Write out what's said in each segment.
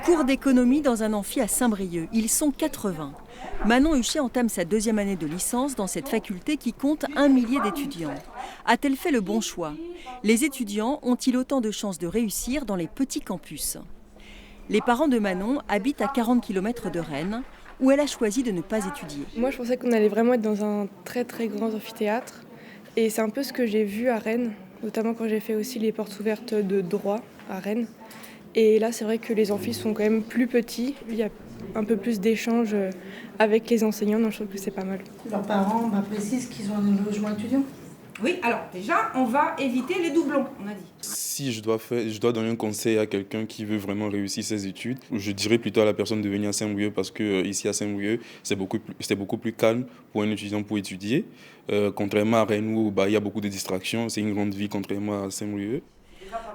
Cours d'économie dans un amphi à Saint-Brieuc. Ils sont 80. Manon Huchet entame sa deuxième année de licence dans cette faculté qui compte 1 millier d'étudiants. A-t-elle fait le bon choix? Les étudiants ont-ils autant de chances de réussir dans les petits campus? Les parents de Manon habitent à 40 km de Rennes, où elle a choisi de ne pas étudier. Moi, je pensais qu'on allait vraiment être dans un très très grand amphithéâtre. Et c'est un peu ce que j'ai vu à Rennes, notamment quand j'ai fait aussi les portes ouvertes de droit à Rennes. Et là, c'est vrai que les amphis sont quand même plus petits. Il y a un peu plus d'échanges avec les enseignants, donc je trouve que c'est pas mal. Leurs parents précisent qu'ils ont un logement étudiant. Oui, alors déjà, on va éviter les doublons, on a dit. Si je dois donner un conseil à quelqu'un qui veut vraiment réussir ses études, je dirais plutôt à la personne de venir à Saint-Brieuc parce que ici à Saint-Brieuc, c'est beaucoup plus calme pour un étudiant pour étudier. Contrairement à Rennes où il y a beaucoup de distractions, c'est une grande ville contrairement à Saint-Brieuc.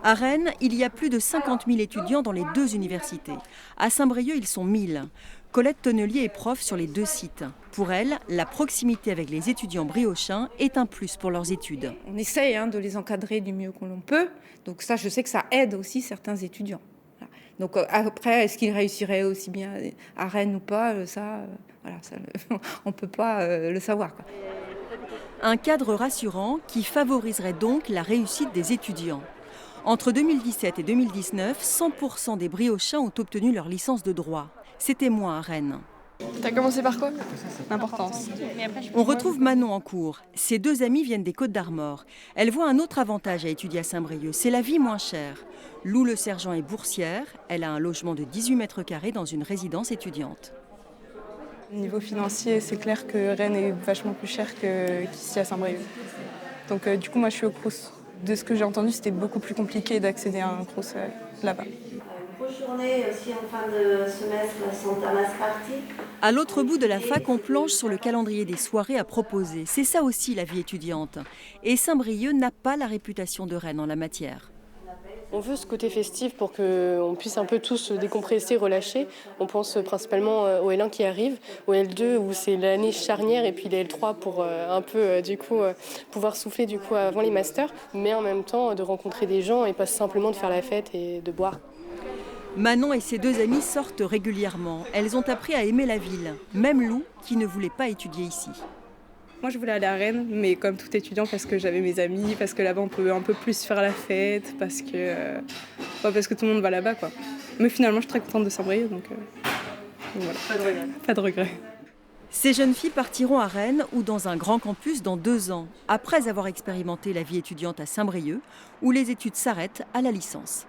À Rennes, il y a plus de 50 000 étudiants dans les deux universités. À Saint-Brieuc, ils sont 1000. Colette Tonnelier est prof sur les deux sites. Pour elle, la proximité avec les étudiants briochins est un plus pour leurs études. On essaye de les encadrer du mieux qu'on peut. Donc ça, je sais que ça aide aussi certains étudiants. Voilà. Donc après, est-ce qu'ils réussiraient aussi bien à Rennes ou pas, on ne peut pas le savoir, quoi. Un cadre rassurant qui favoriserait donc la réussite des étudiants. Entre 2017 et 2019, 100% des briochins ont obtenu leur licence de droit. C'était moins à Rennes. T'as commencé par quoi? L'importance. On retrouve Manon en cours. Ses deux amies viennent des Côtes-d'Armor. Elle voit un autre avantage à étudier à Saint-Brieuc, c'est la vie moins chère. Lou Le Sergent est boursière. Elle a un logement de 18 mètres carrés dans une résidence étudiante. Niveau financier, c'est clair que Rennes est vachement plus cher qu'ici à Saint-Brieuc. Donc du coup, moi je suis au Crous. De ce que j'ai entendu, c'était beaucoup plus compliqué d'accéder à un Crous là-bas. Grosse journée aussi en fin de semestre, la Santa Mass Party. À l'autre bout de la fac, on plonge sur le calendrier des soirées à proposer. C'est ça aussi la vie étudiante. Et Saint-Brieuc n'a pas la réputation de Rennes en la matière. On veut ce côté festif pour qu'on puisse un peu tous décompresser, relâcher. On pense principalement au L1 qui arrive, au L2 où c'est l'année charnière et puis les L3 pour pouvoir souffler avant les masters, mais en même temps de rencontrer des gens et pas simplement de faire la fête et de boire. Manon et ses deux amies sortent régulièrement. Elles ont appris à aimer la ville, même Lou qui ne voulait pas étudier ici. Moi, je voulais aller à Rennes, mais comme tout étudiant, parce que j'avais mes amis, parce que là-bas, on peut un peu plus faire la fête, parce que tout le monde va là-bas, quoi. Mais finalement, je suis très contente de Saint-Brieuc, donc voilà. Pas de regret. Pas de regret. Ces jeunes filles partiront à Rennes ou dans un grand campus dans 2 ans, après avoir expérimenté la vie étudiante à Saint-Brieuc, où les études s'arrêtent à la licence.